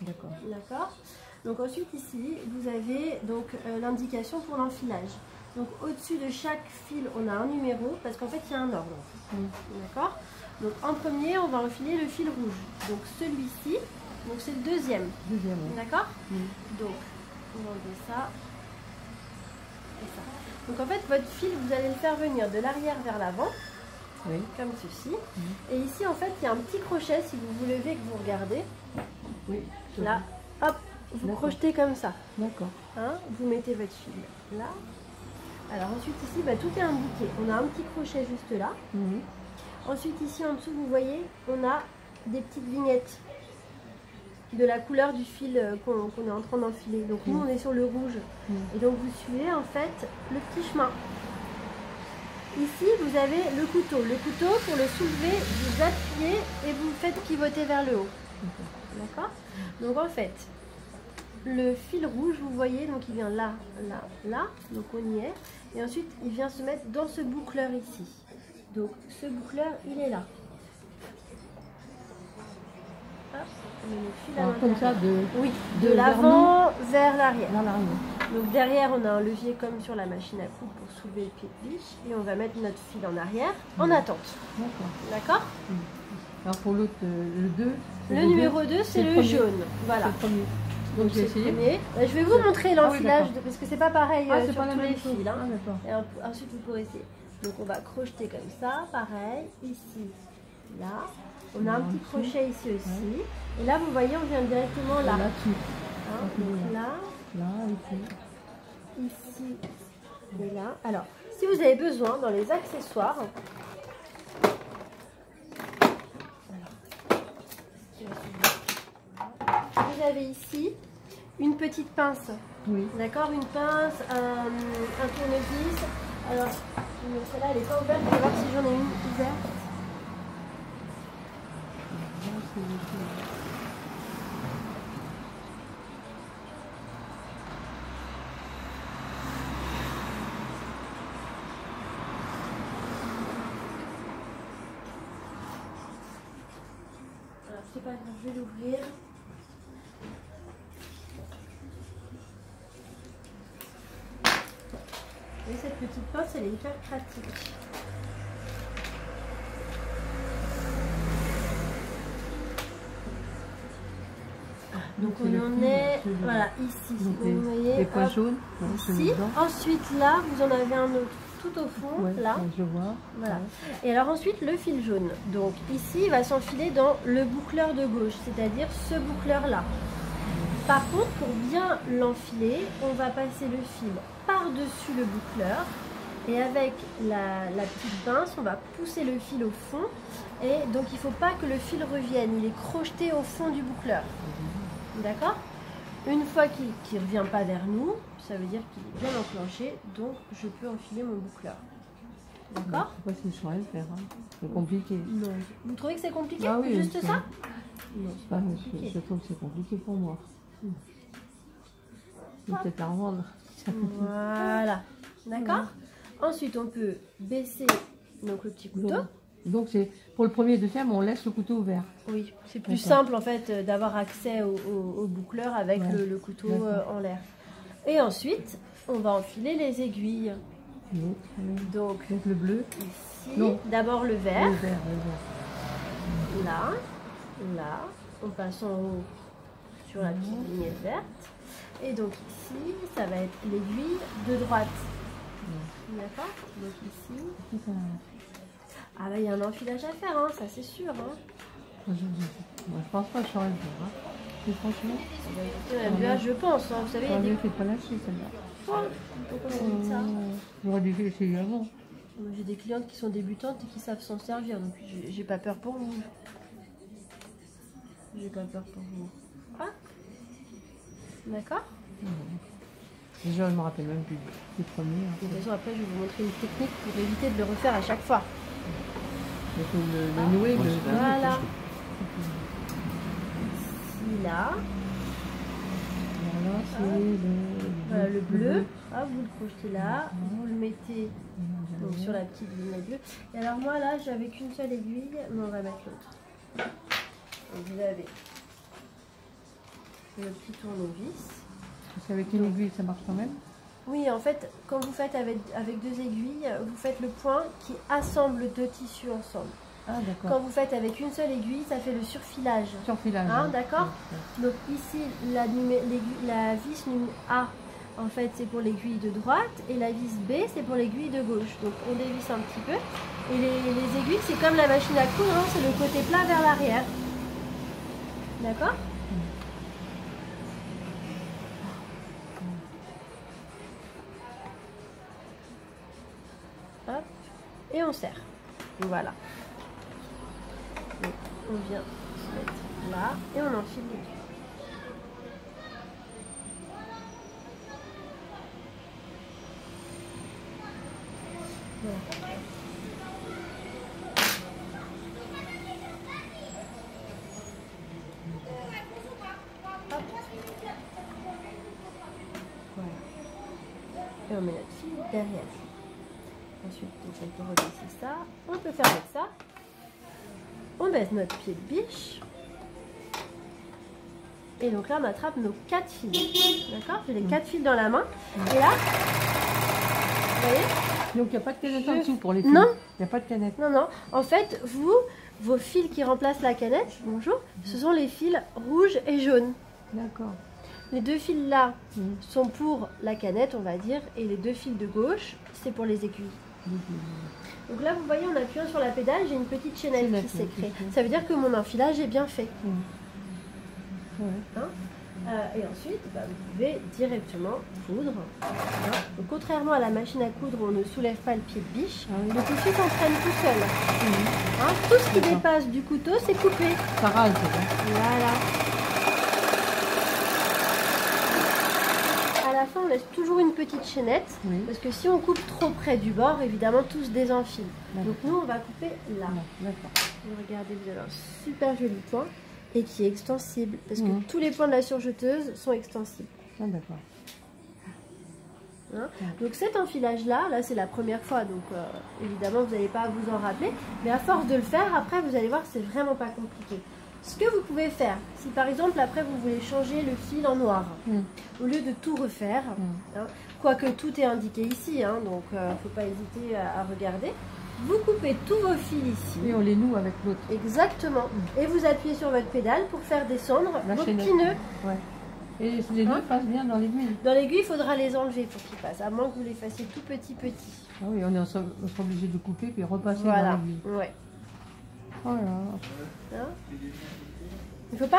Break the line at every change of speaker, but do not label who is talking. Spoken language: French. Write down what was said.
D'accord.
D'accord. Donc ensuite ici, vous avez donc l'indication pour l'enfilage. Donc au-dessus de chaque fil, on a un numéro parce qu'en fait il y a un ordre. D'accord. Donc en premier, on va enfiler le fil rouge. Donc celui-ci, donc c'est le deuxième.
Deuxième.
D'accord. Donc on va enlever ça et ça. Donc en fait votre fil, vous allez le faire venir de l'arrière vers l'avant.
Oui.
Comme ceci. Et ici en fait il y a un petit crochet si vous vous levez et que vous regardez.
Oui.
Là, hop, vous crochetez comme ça.
D'accord.
Hein, vous mettez votre fil là. Alors ensuite ici, bah, tout est indiqué. On a un petit crochet juste là. Ensuite ici en dessous, vous voyez, on a des petites vignettes de la couleur du fil qu'on est en train d'enfiler. Donc nous on est sur le rouge. Et donc vous suivez en fait le petit chemin. Ici vous avez le couteau. Le couteau, pour le soulever, vous appuyez et vous faites pivoter vers le haut. D'accord. Donc en fait, le fil rouge, vous voyez, donc il vient là, là, là, donc on y est. Et ensuite, il vient se mettre dans ce boucleur ici. Donc ce boucleur, il est là. Hop, on met le fil à
comme ça,
oui, de l'avant vers l'arrière.
Vers
Donc derrière, on a un levier comme sur la machine à coudre pour soulever le pied de biche. Et on va mettre notre fil en arrière, en attente. D'accord.
Alors pour l'autre, le 2.
Le numéro 2, c'est le jaune. Voilà.
Le premier. Donc j'ai essayé.
Je vais vous montrer l'enfilage parce que c'est pas pareil sur
pas
tous les fils.
Et
ensuite vous pourrez essayer. Donc on va crocheter comme ça, pareil, ici, là. On a un petit crochet ici aussi. Et là vous voyez, on vient directement là.
Là-dessus.
Donc là,
ici.
ici et là. Alors, si vous avez besoin dans les accessoires, vous avez ici une petite pince.
Oui.
D'accord, une pince, un tournevis. Alors, celle-là, elle n'est pas ouverte. Je vais voir si j'en ai une ouverte. Alors, c'est pas grave, je vais l'ouvrir. Et cette petite pince, elle est hyper pratique. Donc on en est, voilà, ici. Vous voyez,
les points jaunes.
Ici. Ensuite là, vous en avez un autre tout au fond, là.
Je vois.
Voilà. Et alors ensuite le fil jaune. Donc ici, il va s'enfiler dans le boucleur de gauche, c'est-à-dire ce boucleur-là. Par contre, pour bien l'enfiler, on va passer le fil par-dessus le boucleur. Et avec la petite pince, on va pousser le fil au fond. Et donc il ne faut pas que le fil revienne, il est crocheté au fond du boucleur. D'accord? Une fois qu'il ne revient pas vers nous, ça veut dire qu'il est bien enclenché, donc je peux enfiler mon boucleur. D'accord?
Je sais pas si je saurais le faire, hein. C'est compliqué.
Non. Vous trouvez que c'est compliqué?
Ah oui,
juste ça? Non,
c'est pas compliqué. Je trouve que c'est compliqué pour moi. Je vais peut-être la revendre.
Voilà. D'accord? Ensuite, on peut baisser donc, le petit couteau.
Donc c'est pour le premier et deuxième, on laisse le couteau ouvert.
Oui, c'est plus simple en fait d'avoir accès au boucleur avec le couteau en l'air. Et ensuite, on va enfiler les aiguilles. Donc
le bleu.
Ici, d'abord le vert.
Le vert.
Là, là, on passe en haut sur la petite vignette verte. Et donc ici, ça va être l'aiguille de droite. D'accord? Donc ici. Ah bah il y a un enfilage à faire, hein, ça c'est sûr. Hein.
Moi, je pense pas que je saurais le faire. Hein. Franchement.
Là, je pense, hein, vous savez.
Il fait pas lâcher celle-là.
Pourquoi on dit ça?
J'aurais dû essayer avant.
J'ai des clientes qui sont débutantes et qui savent s'en servir, donc j'ai pas peur pour vous. J'ai pas peur pour vous. Ah. D'accord?
Déjà, je me rappelle même plus des premiers.
De toute façon, après, je vais vous montrer une technique pour éviter de le refaire à chaque fois.
Il faut le nouer.
Voilà. Ici, là.
Voilà,
le bleu. Ah, vous le crochetez là. Vous le mettez donc, sur la petite vignette bleue. Et alors, moi, là, j'avais qu'une seule aiguille, mais on va mettre l'autre. Donc, vous avez et le petit tournevis.
Parce qu'avec une aiguille, ça marche quand même.
Oui, en fait, quand vous faites avec 2 aiguilles, vous faites le point qui assemble 2 tissus ensemble.
Ah, d'accord.
Quand vous faites avec une seule aiguille, ça fait le surfilage.
Surfilage.
Hein,
oui.
d'accord.
Ouais.
Donc ici, la vis A, en fait, c'est pour l'aiguille de droite et la vis B, c'est pour l'aiguille de gauche. Donc on dévisse un petit peu. Et les aiguilles, c'est comme la machine à coudre, hein, c'est le côté plat vers l'arrière. D'accord. Hop. Et on serre. Voilà. Donc, on vient se mettre là et on enfile les deux. Voilà. Hop. Voilà. Et on met notre fil derrière. Ensuite, on peut rebaisser ça. On peut faire avec ça. On baisse notre pied de biche. Et donc là, on attrape nos 4 fils. D'accord? J'ai les 4 fils dans la main. Et là, vous voyez?
Donc il n'y a pas de canette en dessous pour les fils.
Non.
Il n'y a pas de canette.
Non, non. En fait, vos fils qui remplacent la canette, bonjour, ce sont les fils rouges et jaunes.
D'accord.
Les 2 fils là sont pour la canette, on va dire, et les 2 fils de gauche, c'est pour les aiguilles. Donc là, vous voyez, en appuyant sur la pédale, j'ai une petite chaînette qui s'est créée. Ça veut dire que mon enfilage est bien fait.
Ouais.
Hein, et ensuite, bah, vous pouvez directement coudre. Hein. Donc, contrairement à la machine à coudre, on ne soulève pas le pied de biche. Le tissu s'entraîne tout seul. Hein, tout ce qui dépasse du couteau, c'est coupé.
Ça rase, c'est bon.
Voilà. À la fin, on laisse toujours une petite chaînette. Parce que si on coupe trop près du bord, évidemment, tout se désenfile. Donc nous, on va couper là. Regardez, vous avez un super joli point. Et qui est extensible, parce que tous les points de la surjeteuse sont extensibles.
Ah, d'accord.
Hein, donc cet enfilage-là, là c'est la première fois, donc évidemment vous n'allez pas vous en rappeler, mais à force de le faire, après vous allez voir, c'est vraiment pas compliqué. Ce que vous pouvez faire, si par exemple après vous voulez changer le fil en noir, au lieu de tout refaire, hein, quoique tout est indiqué ici, hein, donc il ne faut pas hésiter à regarder. Vous coupez tous vos fils ici.
Et on les noue avec l'autre.
Exactement. Et vous appuyez sur votre pédale pour faire descendre vos petits nœuds.
Ouais. Et les nœuds passent bien dans l'aiguille.
Dans l'aiguille, il faudra les enlever pour qu'ils passent, à moins que vous les fassiez tout petit.
Ah oui, on est obligé de couper puis repasser dans l'aiguille.
Ouais.
Oh là là.
Hein, il faut pas